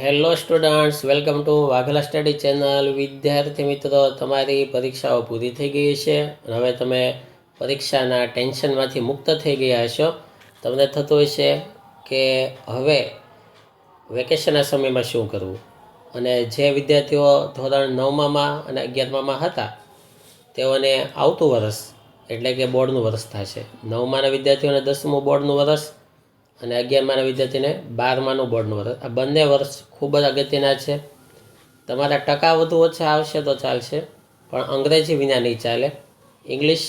Hello students, welcome to Vaghela study channel. વિદ્યાર્થી મિત્રો, તમારી પરીક્ષાઓ પૂરી થઈ ગઈ છે અને હવે તમે પરીક્ષાના ટેન્શનમાંથી મુક્ત થઈ ગયા હશો. તમને થતું હશે કે હવે વેકેશનના સમયમાં શું કરવું, અને જે વિદ્યાર્થીઓ ધોરણ 9માં અને 11માં હતા તેઓને આવતું વર્ષ એટલે કે બોર્ડનું વર્ષ થશે. 9માના વિદ્યાર્થીઓને 10મું બોર્ડનું વર્ષ અને 11માના વિદ્યાર્થીને 12માનું બોર્ડનું વર્ષ. આ બંને વર્ષ ખૂબ જ અગત્યના છે. તમારા ટકા વધુ ઓછા આવશે તો ચાલશે, પણ અંગ્રેજી વિના નહીં ચાલે. ઇંગ્લિશ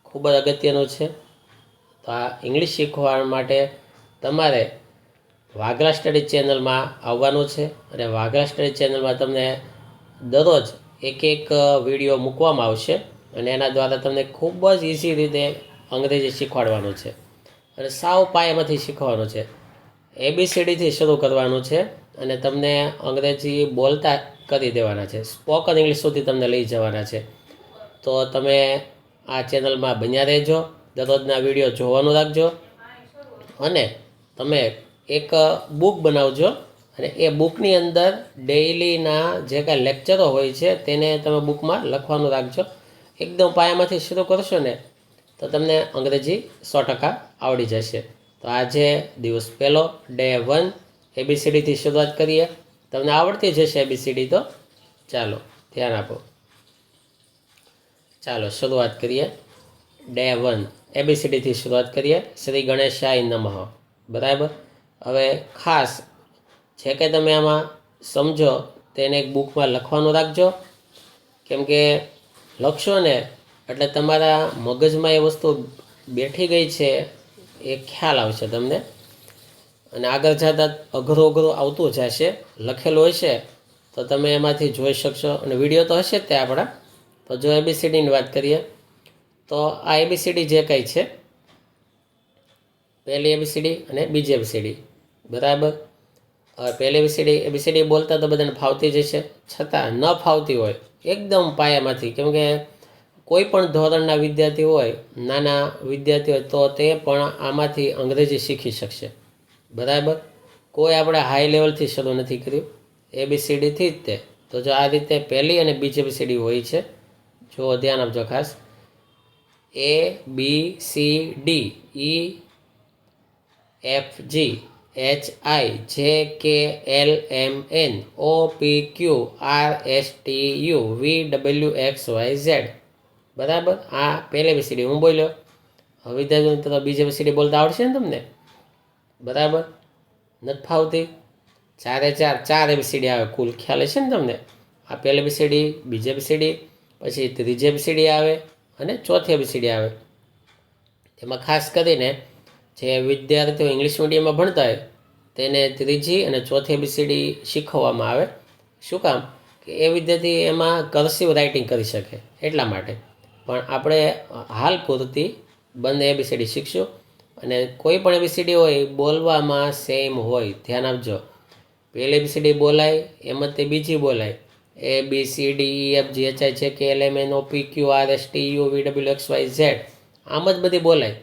ખૂબ જ અગત્યનું છે. તો આ ઇંગ્લિશ શીખવા માટે તમારે વાઘલા સ્ટડી ચેનલમાં આવવાનું છે, અને વાઘલા સ્ટડી ચેનલમાં તમને દરરોજ એક વિડીયો મૂકવામાં આવશે, અને એના દ્વારા તમને ખૂબ જ ઇઝી રીતે અંગ્રેજી શીખવાડવાનું છે. અને સાવ પાયામાંથી શીખવાનું છે. ABCDથી શરૂ કરવાનું છે, અને તમને અંગ્રેજી બોલતા કરી દેવાના છે. સ્પોકન ઇંગ્લિશ સુધી તમને લઈ જવાના છે. તો તમે આ ચેનલમાં બન્યા રહેજો, દરરોજના વિડીયો જોવાનું રાખજો, અને તમે એક બુક બનાવજો, અને એ બુકની અંદર ડેઇલીના જે કાંઈ લેક્ચરો હોય છે તેને તમે બુકમાં લખવાનું રાખજો. એકદમ પાયામાંથી શરૂ કરશો ને તો તમને અંગ્રેજી 100% આવડી જશે. તો આજે દિવસ પહેલો, ડે 1, ABCDથી શરૂઆત કરીએ. તમને આવડતી જશે ABCD, તો ચાલો ધ્યાન આપો. ચાલો શરૂઆત કરીએ. ડે 1 ABCDથી શરૂઆત કરીએ. શ્રી ગણેશાય નમઃ. બરાબર. હવે ખાસ જે કંઈ તમે આમાં સમજો તેને એક બુકમાં લખવાનું રાખજો, કેમ કે લખશો ને એટલે તમારા મગજમાં એ વસ્તુ બેઠી ગઈ છે એ ખ્યાલ આવશે તમને, અને આગળ જતાં અઘરું આવતું જશે. લખેલું હશે તો તમે એમાંથી જોઈ શકશો, અને વિડીયો તો હશે જ તે આપણા. તો જો ABCDની વાત કરીએ તો આ ABCD જે કંઈ છે, પહેલી ABCD અને બીજી ABCD. બરાબર. હવે પહેલી ABCD બોલતા તો બધાને ફાવતી જ હશે, છતાં ન ફાવતી હોય એકદમ પાયામાંથી, કેમ કે કોઈ પણ ધોરણના વિદ્યાર્થી હોય, નાના વિદ્યાર્થી હોય, તો તે પણ આમાંથી અંગ્રેજી શીખી શકશે. બરાબર. કોઈ આપણે હાઈ લેવલથી શરૂ નથી કર્યું, ABCDથી જ તે. તો જો આ રીતે પહેલી અને બીજી ABCD હોય છે, જો ધ્યાન આપજો ખાસ. ABCD, EFGHIJKLMNOPQRSTUVWXYZ. બરાબર. આ પહેલી ABCD હું બોલ્યો. હવે વિદ્યાર્થીઓ તો બીજી ABCD બોલતા આવડશે ને તમને? બરાબર. નથી ફાવતી? ચાર ABCD આવે કુલ, ખ્યાલ હશે ને તમને? આ પહેલી ABCD, બીજી ABCD, પછી ત્રીજી ABCD આવે, અને ચોથી ABCD આવે. તેમાં ખાસ કરીને જે વિદ્યાર્થીઓ ઇંગ્લિશ મીડિયમમાં ભણતા હોય તેને ત્રીજી અને ચોથી ABCD શીખવવામાં આવે. શું કામ? કે એ વિદ્યાર્થી એમાં કર્સિવ રાઇટિંગ કરી શકે એટલા માટે. પણ આપણે હાલ પૂરતી બંને ABCD શીખશું, અને કોઈ પણ ABCD હોય બોલવામાં સેમ હોય. ધ્યાન આપજો. પહેલી ABCD બોલાય એમ જ તે બીજી બોલાય. ABCDEFGHIJKLMNOPQRSTUVWXYZ આમ જ બધી બોલાય,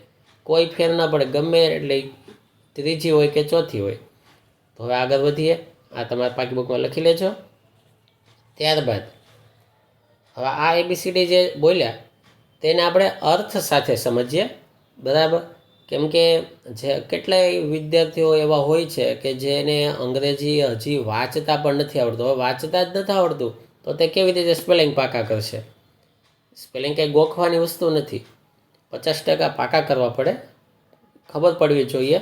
કોઈ ફેર ના પડે, ગમે એટલે ત્રીજી હોય કે ચોથી હોય. તો હવે આગળ વધીએ. આ તમારા પાકી બુકમાં લખી લેજો. ત્યારબાદ હવે આ ABCD જે બોલ્યા તેને આપણે અર્થ સાથે સમજીએ. બરાબર. કેમ કે જે કેટલાય વિદ્યાર્થીઓ એવા હોય છે કે જેને અંગ્રેજી હજી વાંચતા પણ નથી આવડતું. હવે વાંચતા જ નથી આવડતું તો તે કેવી રીતે સ્પેલિંગ પાકા કરશે? સ્પેલિંગ કંઈ ગોખવાની વસ્તુ નથી. 50% પાકા કરવા પડે, ખબર પડવી જોઈએ.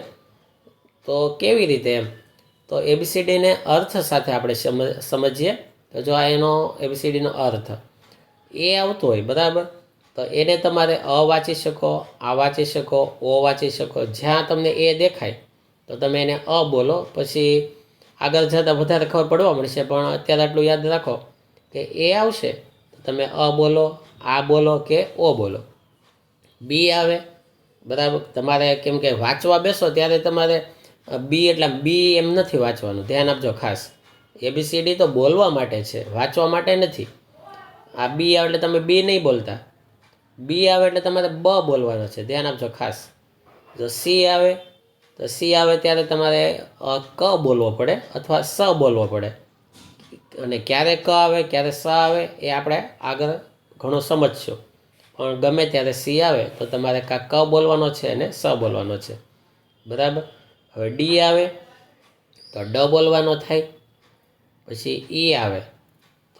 તો કેવી રીતે એમ? તો ABCDને અર્થ સાથે આપણે સમજીએ. તો જો આ એનો ABCDનો અર્થ એ આવતો હોય, બરાબર, તો એને તમારે અ વાંચી શકો, આ વાંચી શકો, ઓ વાંચી શકો. જ્યાં તમને એ દેખાય તો તમે એને અ બોલો, પછી આગળ જતાં વધારે ખબર પડવા મળશે. પણ અત્યારે આટલું યાદ રાખો કે એ આવશે તો તમે અ બોલો, આ બોલો કે ઓ બોલો. બી આવે, બરાબર. તમારે કેમ કે વાંચવા બેસો ત્યારે તમારે બી એટલે બી એમ નથી વાંચવાનું. ધ્યાન આપજો ખાસ. ABCD તો બોલવા માટે છે, વાંચવા માટે નથી. આ બી આવે એટલે તમે બી નહીં બોલતા. બી આવે એટલે તમારે બ બોલવાનો છે. ધ્યાન આપજો ખાસ. જો સી આવે તો સી આવે ત્યારે તમારે ક બોલવો પડે અથવા સ બોલવો પડે. અને ક્યારે ક આવે ક્યારે સ આવે એ આપણે આગળ ઘણું સમજશું. પણ ગમે ત્યારે સી આવે તો તમારે કાં ક બોલવાનો છે અને સ બોલવાનો છે. બરાબર. હવે ડી આવે તો ડ બોલવાનો થાય. પછી ઈ આવે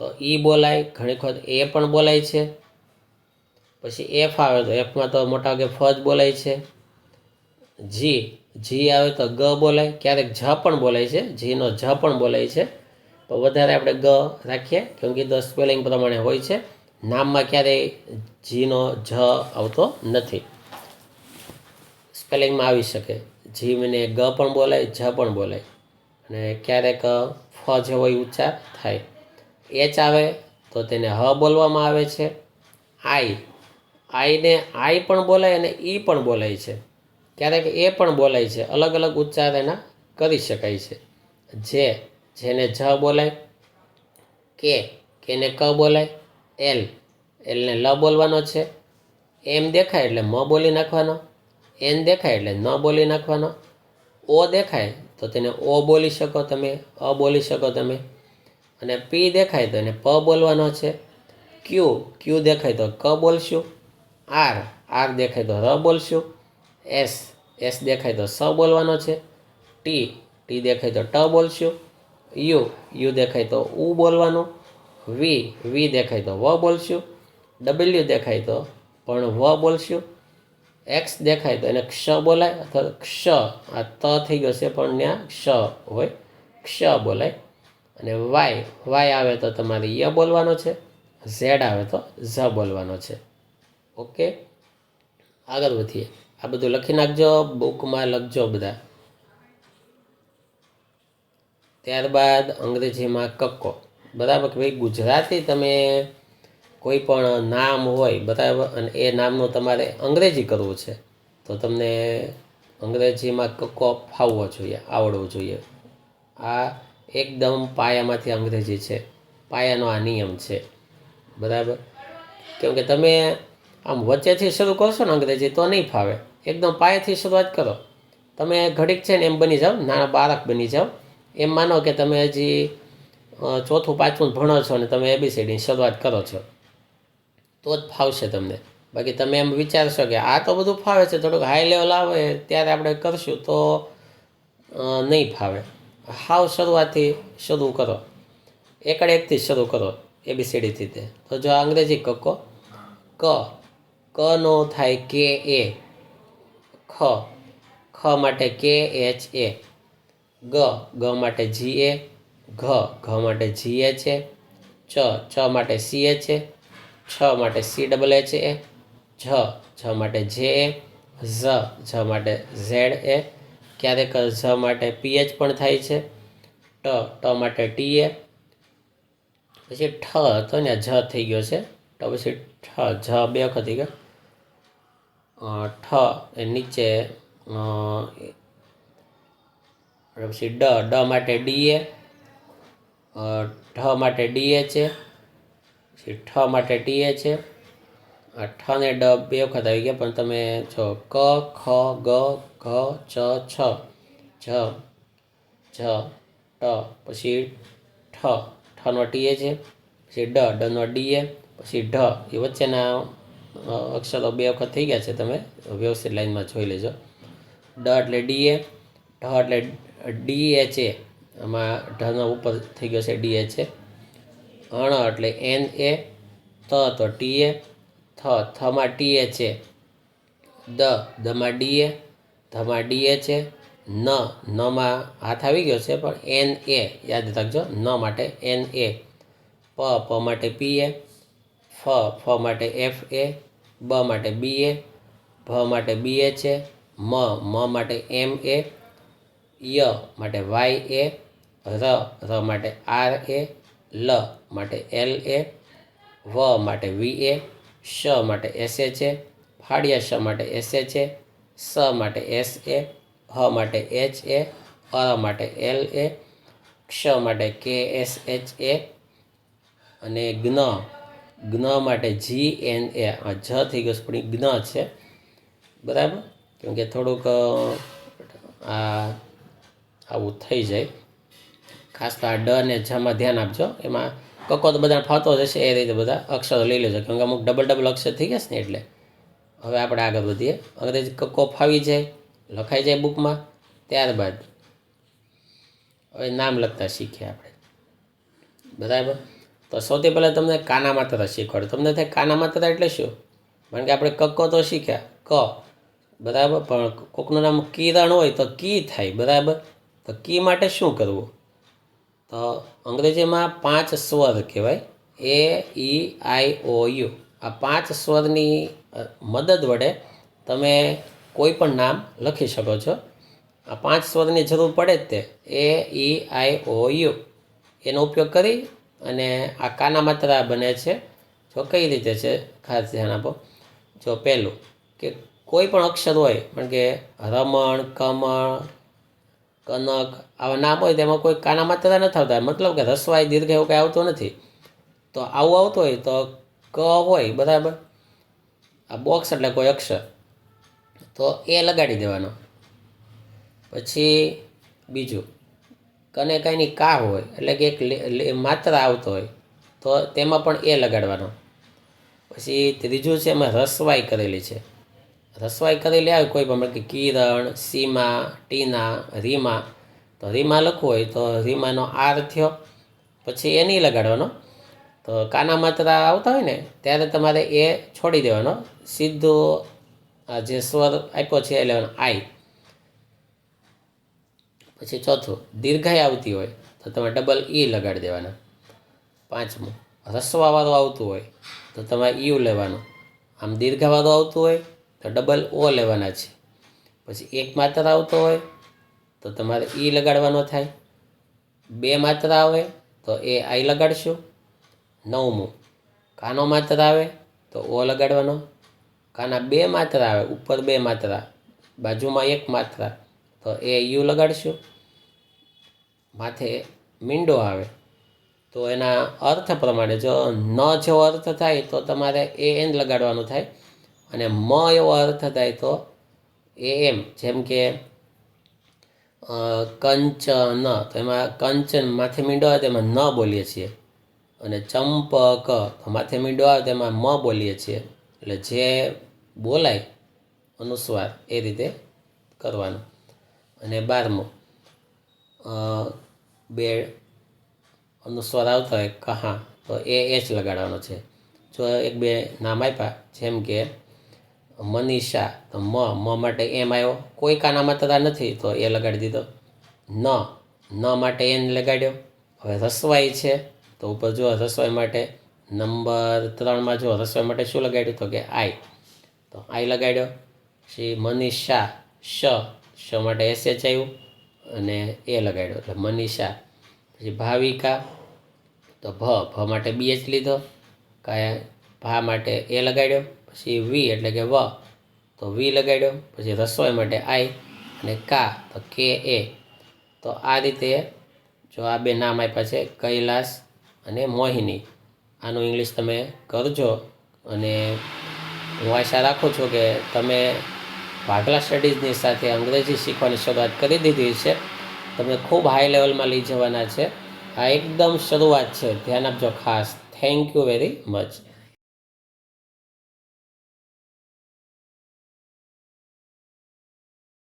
તો ઈ બોલાય, ઘણી વખત એ પણ બોલાય છે. પછી એફ આવે તો એફમાં તો મોટા ભાગે ફ જ બોલાય છે. જી આવે તો ગ બોલાય, ક્યારેક જ પણ બોલાય છે, જીનો જ પણ બોલાય છે. તો વધારે આપણે ગ રાખીએ કેમ કે દ સ્પેલિંગ પ્રમાણે હોય છે. નામમાં ક્યારેય જીનો જ આવતો નથી. સ્પેલિંગમાં આવી શકે. જી મને ગ પણ બોલાય, જ પણ બોલાય, અને ક્યારેક ફ જેવો ઉચ્ચાર થાય. એચ આવે તો તેને હ બોલવામાં આવે છે. આઈને આઈ પણ બોલાય અને ઈ પણ બોલાય છે. ક્યારેક એ પણ બોલાય છે. અલગ અલગ ઉચ્ચાર એના કરી શકાય છે. જેને જ બોલાય. કેને ક બોલાય. એલને લ બોલવાનો છે. એમ દેખાય એટલે મ બોલી નાખવાનો. એન દેખાય એટલે ન બોલી નાખવાનો. ઓ દેખાય તો તેને ઓ બોલી શકો તમે, અ બોલી શકો તમે. અને પી દેખાય તો એને પ બોલવાનો છે. ક્યુ દેખાય તો ક બોલશું. આર દેખાય તો ર બોલશું. એસ દેખાય તો સ બોલવાનો છે. ટી દેખાય તો ટ બોલશું. યુ દેખાય તો ઉ બોલવાનું. વી દેખાય તો વ બોલશું. ડબલ્યુ દેખાય તો પણ વ બોલશું. એક્સ દેખાય તો એને ક્ષ બોલાય અથવા ક્ષ, આ ત થઈ ગયો છે પણ ત્યાં ક્ષ હોય, ક્ષ બોલાય. અને વાય આવે તો તમારે ય બોલવાનો છે. ઝેડ આવે તો ઝ બોલવાનો છે. ઓકે, આગળ વધીએ. આ બધું લખી નાખજો, બુકમાં લખજો બધા. ત્યારબાદ અંગ્રેજીમાં કક્કો. બરાબર કે ભાઈ ગુજરાતી તમે કોઈ પણ નામ હોય બરાબર, અને એ નામનું તમારે અંગ્રેજી કરવું છે તો તમને અંગ્રેજીમાં કક્કો ફાવવો જોઈએ, આવડવું જોઈએ. આ એકદમ પાયામાંથી અંગ્રેજી છે. પાયાનો આ નિયમ છે. બરાબર. કેમ કે તમે આમ વચ્ચેથી શરૂ કરશો ને અંગ્રેજી તો નહીં ફાવે. એકદમ પાયાથી શરૂઆત કરો. તમે ઘડીક છે ને એમ બની જાઓ, નાના બાળક બની જાઓ. એમ માનો કે તમે હજી ચોથું પાંચમું ભણો છો અને તમે ABCDની શરૂઆત કરો છો તો જ ફાવશે તમને. બાકી તમે એમ વિચારશો કે આ તો બધું ફાવે છે, થોડુંક હાઈ લેવલ આવે ત્યારે આપણે કરશું તો નહીં ફાવે. હાવ શરૂઆતથી શરૂ કરો, એકથી શરૂ કરો ABCDથી. તો જો અંગ્રેજી કક્કો. ક નો થાય KA. ખ માટે KHA. ગ માટે GA. ઘ માટે GHA. ચ માટે CHA. છ માટે CHHA. જ માટે JA. ઝ માટે ZA. ક્યારેક ઝ માટે PH પણ થાય છે. ટ માટે TA. પછી ઠ હતો ને જ થઈ ગયો છે. તો પછી ઠ, જ બે વખત થઈ ગયો. ઠ એ નીચે, પછી ડ માટે DA. ઢ માટે DHA. પછી ઠ માટે THA. ઠ ને ડ બે વખત આવી ગયા, પણ તમે જો ક, ખ, ગ, ઘ, ચ, છ, જ, ટ, પછી ઠનો THA છે. પછી ડનો DA. પછી ઢ એ વચ્ચેના અક્ષરો બે વખત થઈ ગયા છે, તમે વ્યવસ્થિત લાઈનમાં જોઈ લેજો. ડ એટલે DA. ઢ એટલે DHA. આમાં ઢનો ઉપર થઈ ગયો છે DHA. અણ એટલે NA. ત તો TA. થમાં THA. દમાં DA. ધમાં DHA. નમાં હાથ આવી ગયો છે પણ NA યાદ રાખજો. ન માટે NA. પ માટે PA. ફ માટે FA. બ માટે BA. ભ માટે BHA. મ માટે MA. ય માટે YA. ર માટે RA. લ માટે LA. વ માટે VA. શ માટે SHA. ફાળિયા શ માટે SHA. સ માટે SA. હ માટે HA. અ માટે LA. ક્ષ માટે KSHA. અને જ્ઞ માટે GNA. આ જ થઈ ગયો પણ જ્ઞ છે. બરાબર, કેમ કે થોડુંક આ આવું થઈ જાય. ખાસ તો આ ડ ને જમાં ધ્યાન આપજો. એમાં કક્કો તો બધાને ફાવતો જ હશે, એ રીતે બધા અક્ષરો લઈ લેજો, કેમ કે અમુક ડબલ અક્ષર થઈ ગયા છે ને એટલે. હવે આપણે આગળ વધીએ. અંગ્રેજી કક્કો ફાવી જાય, લખાઈ જાય બુકમાં. ત્યારબાદ હવે નામ લખતા શીખીએ આપણે, બરાબર. તો સૌથી પહેલાં તમને કાના માત્ર શીખવાડું. તમને થાય કાના માત્ર એટલે શું? કારણ કે આપણે કક્કો તો શીખ્યા, ક, બરાબર. પણ કોકનું નામ કિરણ હોય તો કી થાય, બરાબર. તો કી માટે શું કરવું? તો અંગ્રેજીમાં 5 સ્વર કહેવાય, એ, ઈ, આઈ, ઓ, યુ. આ 5 સ્વરની મદદ વડે તમે કોઈ પણ નામ લખી શકો છો. આ 5 સ્વરની જરૂર પડે જ તે, એ, ઈ, આઈ, ઓ, યુ. એનો ઉપયોગ કરી અને આ કાના માત્રા બને છે. જો કઈ રીતે છે ખાસ ધ્યાન આપો. જો પહેલું કે કોઈ પણ અક્ષર હોય, પણ કે રમણ, કમળ, કનક, આવા નામ હોય તેમાં કોઈ કાના માત્રા નથી આવતા, મતલબ કે રસવાઈ, દીર્ઘ એવું કંઈ આવતું નથી. તો આવું આવતું હોય તો ક હોય, બરાબર. આ બોક્સ એટલે કોઈ અક્ષર, તો એ લગાડી દેવાનો. પછી બીજું, કને કાંઈની કા હોય, એટલે કે એક માત્રા આવતો હોય તો તેમાં પણ એ લગાડવાનો. પછી ત્રીજું છે એમાં રસવાઈ કરેલી છે. રસવાઈ કરેલી આવે કોઈ પણ, કે કિરણ, સીમા, ટીના, રીમા. તો રીમા લખવું હોય તો રીમાનો આર થયો, પછી એ નહીં લગાડવાનો. તો કાના માત્રા આવતા હોય ને ત્યારે તમારે એ છોડી દેવાનો, સીધો આ જે સ્વર આપ્યો છે એ લેવાનો, આઈ. પછી ચોથું, દીર્ઘાઈ આવતી હોય તો તમે ડબલ ઈ લગાડી દેવાના. પાંચમું, રસવાવાળું આવતું હોય તો તમારે યુ લેવાનું. આમ દીર્ઘાવાળું આવતું હોય તો ડબલ ઓ લેવાના છે. પછી એક માત્રા આવતો હોય તો તમારે ઈ લગાડવાનો થાય. 2 માત્રા આવે તો એ આઈ લગાડશું. 9મું, કાનો માત્રા આવે તો ઓ લગાડવાનો. કાના 2 માત્રા આવે, ઉપર 2 માત્રા, બાજુમાં 1 માત્રા, તો એ યુ લગાડશું. માથે મીંડો આવે તો એના અર્થ પ્રમાણે જો ન જેવો અર્થ થાય તો તમારે એ એન લગાડવાનું થાય, અને મ એવો અર્થ થાય તો એ એમ. જેમ કે કંચન, તો એમાં કંચન માથે મીંડો આવે તેમાં ન બોલીએ છીએ, અને ચંપક તો માથે મીંડો આવે તેમાં મ બોલીએ છીએ. એટલે જે બોલાય અનુસ્વાર એ રીતે કરવાનું. અને 12મું, 2 અનુસ્વાર આવતા હોય કહા તો એ એચ લગાડવાનો છે. જો 1-2 નામ આપ્યા, જેમ કે મનીષા, તો મ માટે એમ આવ્યો, કોઈ કાના માત્રા નથી તો એ લગાડી દીધો. ન માટે એન લગાડ્યો. હવે રસવાઈ છે તો ઉપર જો રસવાઈ માટે નંબર 3માં જો રસવાઈ માટે શું લગાડ્યું તો કે આઈ, તો આઈ લગાડ્યો. પછી મનીષા, શ માટે એસ એચ આવ્યું અને એ લગાડ્યો એટલે મનીષા. પછી ભાવિકા તો ભ માટે બી એચ લીધો, કાંઈ ભા માટે એ લગાડ્યો. પછી વી એટલે કે વ, તો વી લગાડ્યો. પછી રસોઈ માટે આઈ, અને કા તો કે એ. તો આ રીતે જો આ 2 નામ આપ્યા છે, કૈલાસ અને મોહિની. આનું ઇંગ્લિશ તમે કરજો, અને હું આશા રાખું છું કે તમે વાઘલા સ્ટડીઝની સાથે અંગ્રેજી શીખવાની શરૂઆત કરી દીધી છે. તમને ખૂબ હાઈ લેવલમાં લઈ જવાના છે. આ એકદમ શરૂઆત છે, ધ્યાન આપજો ખાસ. Thank you very much.